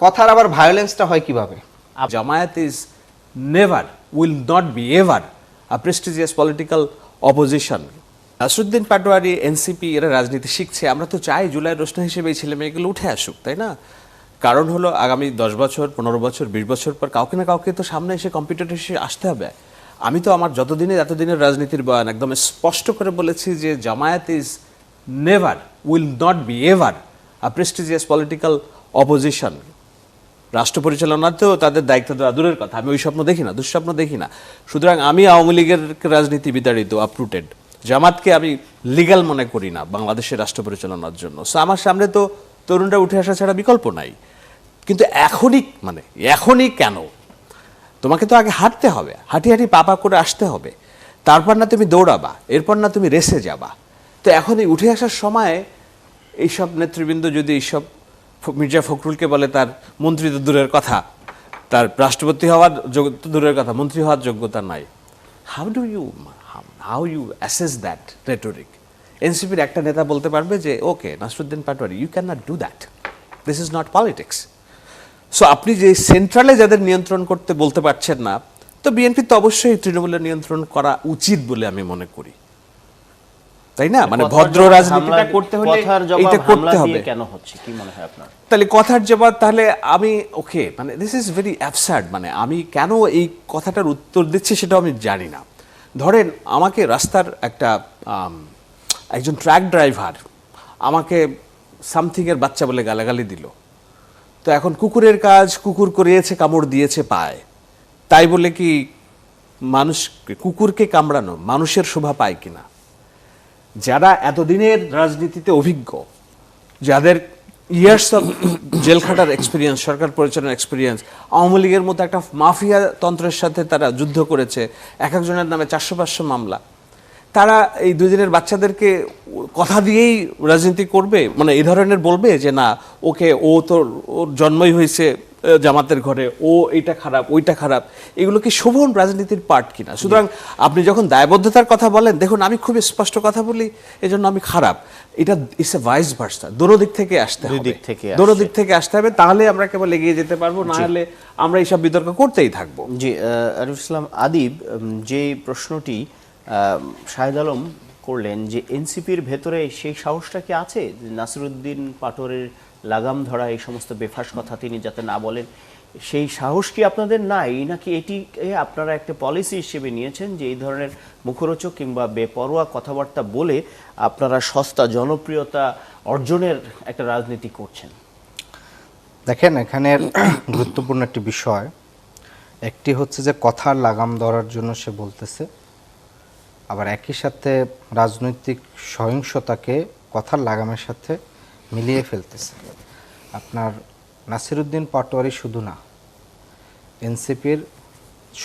কথার আবার ভায়োলেন্সটা হয় কিভাবে? Jamaat is never, will not be ever a prestigious political opposition. Nasruddin Patwari, NCP এরা রাজনীতি শিখছে, আমরা তো চাই জুলাইয়ের রোশনা হিসেবে এই ছেলে মেয়েগুলো উঠে আসুক, তাই না? কারণ হলো আগামী 10 বছর, 15 বছর, 20 বছর পর কাউকে না কাউকে তো সামনে এসে কম্পিটিটর হিসেবে আসতে হবে। আমি তো আমার এতদিনের রাজনীতির বয়ান একদম স্পষ্ট করে বলেছি যে Jamaat is never, will not be ever a prestigious political opposition. রাষ্ট্র পরিচালনাতেও তাদের দায়িত্ব দেওয়া দূরের কথা, আমি ওই স্বপ্ন দেখি না, দুঃস্বপ্ন দেখি না। সুতরাং আমি আওয়ামী লীগের রাজনীতি বিতাড়িত, আপরুটেড। জামাতকে আমি লিগ্যাল মনে করি না বাংলাদেশের রাষ্ট্র পরিচালনার জন্য। সো আমার সামনে তো তরুণরা উঠে আসা ছাড়া বিকল্প নাই। কিন্তু এখনই কেন? তোমাকে তো আগে হাঁটতে হবে, হাঁটি পাপা করে আসতে হবে, তারপর না তুমি দৌড়াবা, এরপর না তুমি রেসে যাবা। তো এখন এই উঠে আসার সময় এইসব নেতৃবৃন্দ যদি এইসব মির্জা ফখরুলকে বলে তার মন্ত্রী তো দূরের কথা, তার রাষ্ট্রপতি হওয়ার যোগ্যতা দূরের কথা, মন্ত্রী হওয়ার যোগ্যতা নাই, how you assess that rhetoric? এনসিপির একটা নেতা বলতে পারবে যে okay Nasiruddin Patwari, you can not do that, this is not politics. So আপনি যে সেন্ট্রালে যাদের নিয়ন্ত্রণ করতে বলতে পারছেন না, তো বিএনপি তো অবশ্যই তৃণমূলের নিয়ন্ত্রণ করা উচিত বলে আমি মনে করি, তাই না? মানে ভদ্র রাজনীতিটা করতে হলে এটা করতে হবে। কেন হচ্ছে কি মনে হয় আপনার? তাহলে কথার জবাব, তাহলে আমি ওকে, মানে দিস ইজ ভেরি অ্যাবসার্ড। মানে আমি কেন এই কথাটার উত্তর দিচ্ছি সেটাও আমি জানি না। ধরেন আমাকে রাস্তার একজন ট্রাক ড্রাইভার আমাকে সামথিংয়ের বাচ্চা বলে গালাগালি দিল। তো এখন কুকুরের কাজ কুকুর করিয়েছে, কামড় দিয়েছে পায়, তাই বলে কি কুকুরকে কামড়ানো মানুষের শোভা পায় কিনা? যারা এতদিনের রাজনীতিতে অভিজ্ঞ, যাদের ইয়ার্স অফ জেল খাটার এক্সপিরিয়েন্স, সরকার পরিচালনার এক্সপিরিয়েন্স, আওয়ামী লীগের মতো একটা মাফিয়া তন্ত্রের সাথে তারা যুদ্ধ করেছে, এক একজনের নামে 400-500 মামলা, তারা এই 2 দিনের বাচ্চাদেরকে কথা দিয়েই রাজনীতি করবে? মানে এই ধরনের বলবে যে না ওকে, ওর জন্মই হয়েছে জামাতের ঘরে, ও এইটা খারাপ ওইটা খারাপ, এগুলো কি শোভন রাজনীতির পার্ট কিনা? সুতরাং আপনি যখন দায়বদ্ধতার কথা বলেন, দেখুন আমি খুব স্পষ্ট কথা বলি, এজন্য আমি খারাপ, এটা ইটস এ ভাইস ভার্সা, দোনো দিক থেকে আসতে হবে, তাহলে আমরা কেবল এগিয়ে যেতে পারবো, না হলে আমরা এইসব বিতর্ক করতেই থাকবো। জি, আরিফুল ইসলাম আদিব যে প্রশ্নটি শাহেদ আলম করলেন যে এনসিপির ভেতরে সেই সাহসটা কি আছে নাসিরুদ্দিন পাটোয়ারির লাগাম ধরা এই সমস্ত বেফাস কথা তিনি যাতে না বলেন, সেই সাহস কি আপনাদের নাই, নাকি এটিকে আপনারা একটা পলিসি হিসেবে নিয়েছেন যে এই ধরনের মুখরোচক কিংবা বেপরোয়া কথাবার্তা বলে আপনারা সস্তা জনপ্রিয়তা অর্জনের একটা রাজনীতি করছেন? দেখেন, এখানে গুরুত্বপূর্ণ একটি বিষয়, একটি হচ্ছে যে কথার লাগাম ধরার জন্য সে বলতেছে, আবার একই সাথে রাজনৈতিক সহিংসতাকে কথার লাগামের সাথে মিলিয়ে ফেলতেছে। আপনার নাসিরুদ্দিন পাটোয়ারি শুধু না, এনসিপির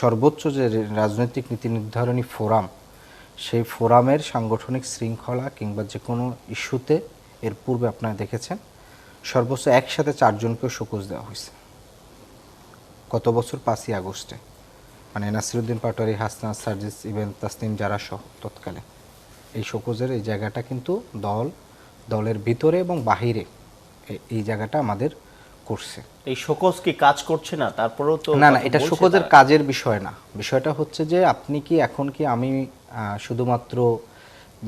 সর্বোচ্চ যে রাজনৈতিক নীতি নির্ধারণী ফোরাম, সেই ফোরামের সাংগঠনিক শৃঙ্খলা কিংবা যে কোনো ইস্যুতে এর পূর্বে আপনারা দেখেছেন সর্বোচ্চ একসাথে 4 জনকেও শোকজ দেওয়া হয়েছে। গত বছর 5ই আগস্টে, মানে নাসিরুদ্দিন পাটোয়ারি, হাসনাত, সার্জিস, ইভেন তাসনিম জারা সহ তৎকালে এই শোকজের এই জায়গাটা কিন্তু দলের ভিতরে এবং বাহিরে এই জায়গাটা আমাদের করছে। এই শোকজ কি কাজ করছে না? তারপরেও তো না, এটা শোকজের কাজের বিষয় না। বিষয়টা হচ্ছে যে আপনি কি এখন কি আমি শুধুমাত্র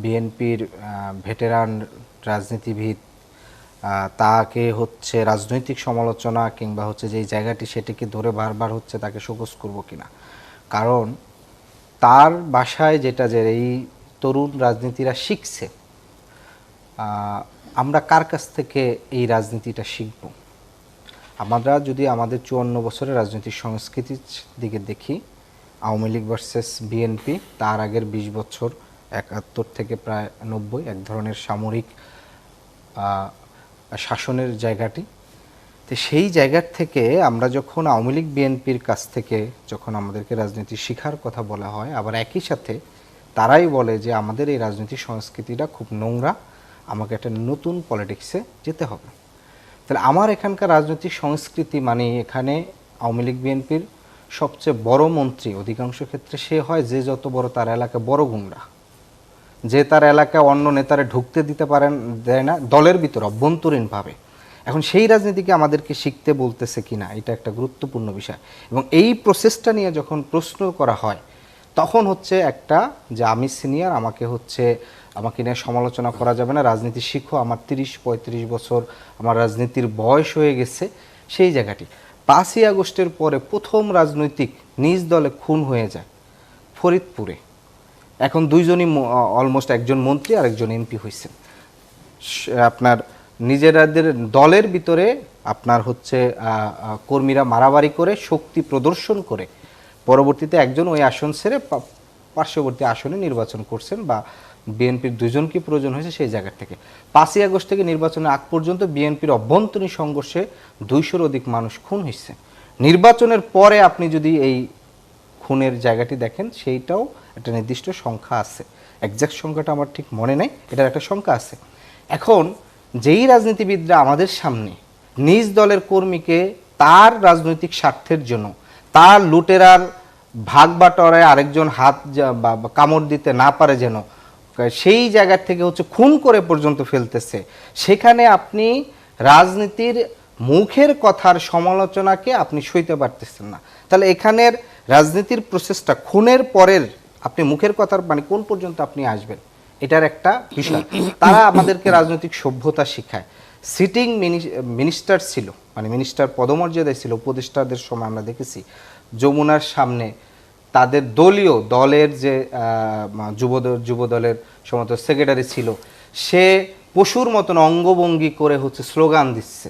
বিএনপির ভেটেরান রাজনীতিবিদ, তাকে হচ্ছে রাজনৈতিক সমালোচনা কিংবা হচ্ছে যে এই জায়গাটি সেটিকে ধরে বারবার হচ্ছে তাকে শোকজ করব কিনা? কারণ তার বাসায় যেটা যে এই তরুণ রাজনীতিরা শিখছে, আমরা কার কাছ থেকে এই রাজনীতিটা শিখব? আমরা যদি আমাদের 54 বছরের রাজনৈতিক সংস্কৃতির দিকে দেখি, আওয়ামী লীগ ভার্সেস বিএনপি, তার আগের 20 বছর 71 থেকে প্রায় 90 এক ধরনের সামরিক শাসনের জায়গাটি। তো সেই জায়গার থেকে আমরা যখন আওয়ামী লীগ বিএনপির কাছ থেকে যখন আমাদেরকে রাজনীতি শিখার কথা বলা হয়, আবার একই সাথে তারাই বলে যে আমাদের এই রাজনৈতিক সংস্কৃতিটা খুব নোংরা, আমাকে একটা নতুন পলিটিক্সে যেতে হবে। তাহলে আমার এখানকার রাজনৈতিক সংস্কৃতি মানে এখানে আওয়ামী লীগ বিএনপির সবচেয়ে বড় মন্ত্রী অধিকাংশ ক্ষেত্রে সে হয় যে যত বড় তার এলাকায় বড় গুন্ডা, যে তার এলাকায় অন্য নেতারা ঢুকতে দিতে দেয় না দলের ভিতর অভ্যন্তরীণভাবে, এখন সেই রাজনীতিকে আমাদেরকে শিখতে বলতেছে কিনা এটা একটা গুরুত্বপূর্ণ বিষয়। এবং এই প্রসেসটা নিয়ে যখন প্রশ্ন করা হয় তখন হচ্ছে একটা যে আমি সিনিয়র, আমাকে নিয়ে সমালোচনা করা যাবে না, রাজনীতি শিখো, আমার 30-35 বছর আমার রাজনীতির বয়স হয়ে গেছে, সেই জায়গাটি। 5ই আগস্টের পরে প্রথম রাজনৈতিক নিজ দলে খুন হয়ে যায় ফরিদপুরে। এখন দুইজনই অলমোস্ট, একজন মন্ত্রী আর একজন এমপি হয়েছেন। আপনার নিজেদের দলের ভিতরে আপনার হচ্ছে কর্মীরা মারামারি করে শক্তি প্রদর্শন করে পরবর্তীতে একজন ওই আসন ছেড়ে পার্শ্ববর্তী আসনে নির্বাচন করছেন, বা বিএনপির দুজনকে প্রয়োজন হয়েছে সেই জায়গা থেকে। 5ই আগস্ট থেকে নির্বাচনের আগ পর্যন্ত বিএনপির অভ্যন্তরীণ সংঘর্ষে 200-র অধিক মানুষ খুন হয়েছে। নির্বাচনের পরে আপনি যদি এই খুনের জায়গাটি দেখেন, সেইটাও একটা নির্দিষ্ট সংখ্যা আছে, একজ্যাক্ট সংখ্যাটা আমার ঠিক মনে নেই, এটার একটা সংখ্যা আছে। এখন যেই রাজনীতিবিদরা আমাদের সামনে নিজ দলের কর্মীকে তার রাজনৈতিক স্বার্থের জন্য, তার লুটেরার ভাগ বাটোয়ারায় আরেকজন হাত বা কামড় দিতে না পারে যেন, সেই জায়গা থেকে হচ্ছে খুন করে পর্যন্ত ফেলতেছে, সেখানে আপনি রাজনীতির মুখের কথার সমালোচনাকে আপনি সইতে পারতেছেন না। তাহলে এখানের রাজনীতির প্রসেসটা খুনের পরের আপনি মুখের কথার মানে কোন পর্যন্ত আপনি আসবেন, এটার একটা বিষয়। তারা আমাদেরকে রাজনৈতিক সভ্যতা শিখায়। সিটিং মিনিস্টার ছিল, মানে মিনিস্টার পদমর্যাদায় ছিল, উপদেষ্টাদের সময় আমরা দেখেছি যমুনার সামনে তাদের দলের যে যুব দলের সমস্ত সেক্রেটারি ছিল, সে পশুর মতন অঙ্গভঙ্গি করে হচ্ছে স্লোগান দিচ্ছে।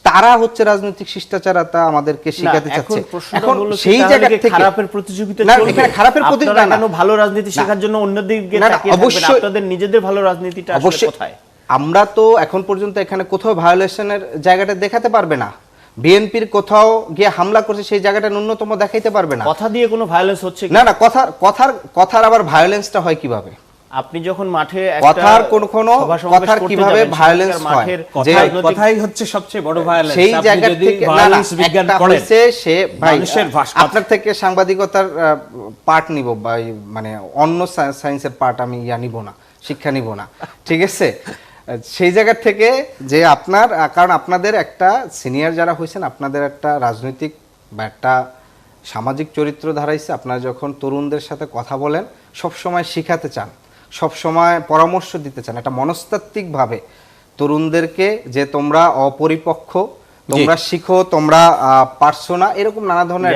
তারা হচ্ছে রাজনৈতিক শিষ্টাচারতা আমাদেরকে শিখাতে চাচ্ছে। এখন সেই জায়গা থেকে খারাপের প্রতিযোগিতা না, চলবে। এখানে খারাপের প্রতিযোগিতা না, আপনারা কেন ভালো রাজনীতি শেখার জন্য অন্যদিকে না, তাকিয়ে থাকবেন? অবশ্যই আপনাদের নিজেদের ভালো রাজনীতিটা আসলে অবশ্যই কোথায়? আমরা তো এখন পর্যন্ত এখানে কোথাও ভায়োলেশনের জায়গাটা দেখাতে পারবে না। বিএনপির কোথাও গিয়ে হামলা করছে সেই জায়গাটা ন্যূনতম দেখাইতে পারবে না। কথা দিয়ে কোনো ভায়োলেন্স হচ্ছে কি? না, কথার আবার ভায়োলেন্সটা হয় কিভাবে? আপনি যখন মাঠে কথার কথার কিভাবে ভায়োলেন্স হয়, যে কথাই হচ্ছে সবচেয়ে বড় ভায়োলেন্স। সেই জায়গা থেকে ভায়োলেন্স বিজ্ঞান পড়েছে সে ভাই, আপনার থেকে সাংবাদিকতার পার্ট নিব বা মানে অন্য সায়েন্সের পার্ট আমি নিব না, শিক্ষা নিব না, ঠিক আছে? সেই জায়গা থেকে যে আপনার, কারণ আপনাদের একটা সিনিয়র যারা হয়েছেন, আপনাদের একটা রাজনৈতিক বা একটা সামাজিক চরিত্র ধারাইছে। আপনারা যখন তরুণদের সাথে কথা বলেন সব সময় শিখাতে চান, সব সময় পরামর্শ দিতে চান, একটা মনস্তাত্ত্বিকভাবে তরুণদেরকে যে তোমরা অপরিপক্ক, তোমরা শিখো, তোমরা পারছো না, এরকম নানা ধরনের